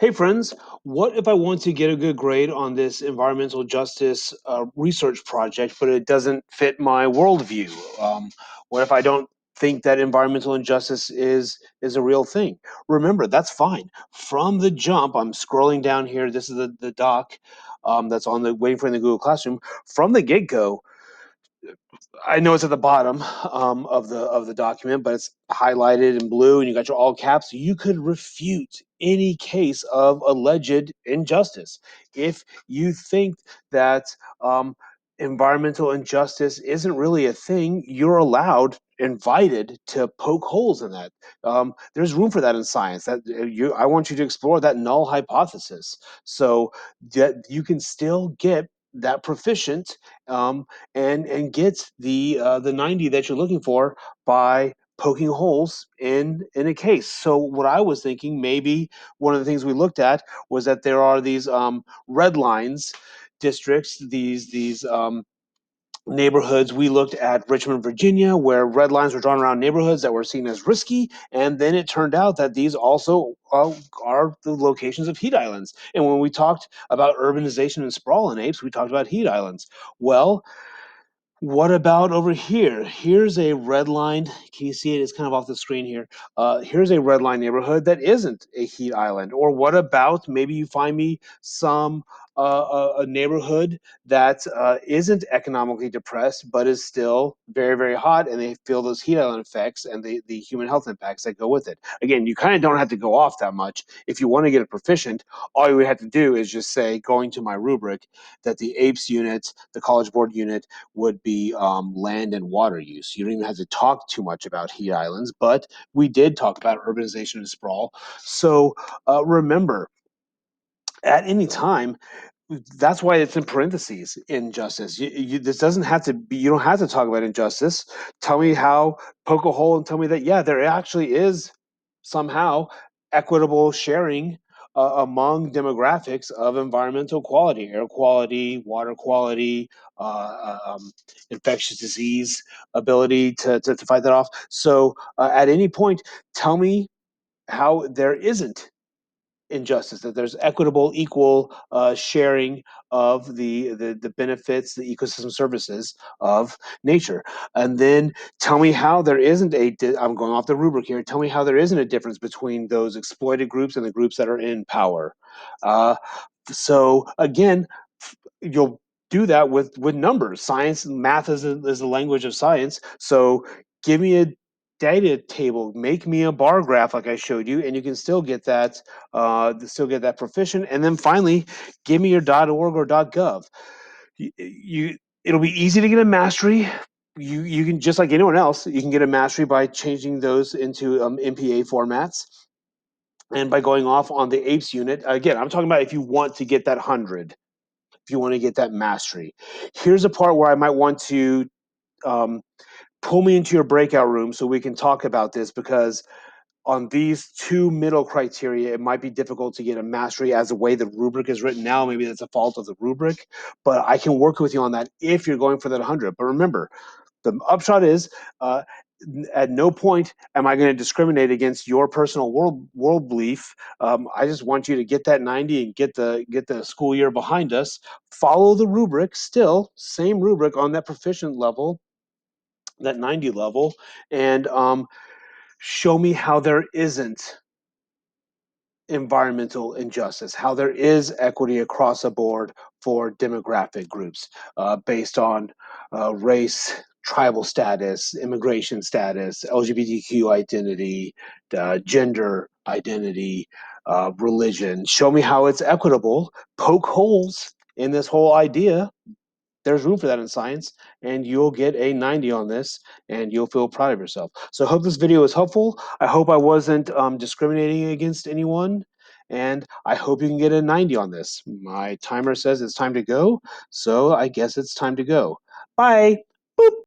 Hey friends, what if I want to get a good grade on this environmental justice research project, but it doesn't fit my worldview? What if I don't think that environmental injustice is a real thing? Remember, that's fine. From the jump, I'm scrolling down here. This is the doc that's on the waiting for in the Google Classroom. From the get-go, I know it's at the bottom of the document, but it's highlighted in blue, and you got your all caps. You could refute any case of alleged injustice if you think that um, environmental injustice isn't really a thing. You're allowed, invited to poke holes in that. There's room for that in science. I want you to explore that null hypothesis, so that you can still get that proficient. And get the 90 that you're looking for by poking holes in a case. So what I was thinking, maybe one of the things we looked at was that there are these red lines districts, these neighborhoods. We looked at Richmond, Virginia, where red lines were drawn around neighborhoods that were seen as risky, and then it turned out that these also are the locations of heat islands. And when we talked about urbanization and sprawl in apes, we talked about heat islands. Well, what about over here? Here's a red line. Can you see it? It's kind of off the screen here. Here's a red line neighborhood that isn't a heat island. Or what about maybe you find me some a neighborhood that isn't economically depressed but is still very, very hot, and they feel those heat island effects and the human health impacts that go with it. Again, you kind of don't have to go off that much. If you want to get it proficient, all you would have to do is just say, going to my rubric, that the APES unit, the College Board unit, would be land and water use. You don't even have to talk too much about heat islands, but we did talk about urbanization and sprawl. So remember, at any time, that's why it's in parentheses, injustice. This doesn't have to be, you don't have to talk about injustice. Tell me how, poke a hole and tell me that, yeah, there actually is somehow equitable sharing among demographics of environmental quality, air quality, water quality, infectious disease, ability to fight that off. So at any point, tell me how there isn't injustice, that there's equitable, equal sharing of the benefits, the ecosystem services of nature. And then tell me how there isn't I'm going off the rubric here, tell me how there isn't a difference between those exploited groups and the groups that are in power. So again, you'll do that with numbers. Science and math is the language of science. So give me a data table, make me a bar graph like I showed you, and you can still get that proficient. And then finally, give me your .org or .gov. You it'll be easy to get a mastery. You can, just like anyone else, you can get a mastery by changing those into MPA formats and by going off on the APES unit. Again, I'm talking about if you want to get that 100, if you want to get that mastery. Here's a part where I might want to um, pull me into your breakout room so we can talk about this, because on these two middle criteria, it might be difficult to get a mastery as the way the rubric is written now. Maybe that's a fault of the rubric, but I can work with you on that if you're going for that 100. But remember, the upshot is, uh, at no point am I going to discriminate against your personal world belief. I just want you to get that 90 and get the school year behind us. Follow the rubric, still same rubric on that proficient level, that 90 level, and show me how there isn't environmental injustice, how there is equity across the board for demographic groups based on race, tribal status, immigration status, LGBTQ identity, gender identity, religion. Show me how it's equitable. Poke holes in this whole idea. There's room for that in science, and you'll get a 90 on this, and you'll feel proud of yourself. So I hope this video was helpful. I hope I wasn't discriminating against anyone, and I hope you can get a 90 on this. My timer says it's time to go, so I guess it's time to go. Bye. Boop.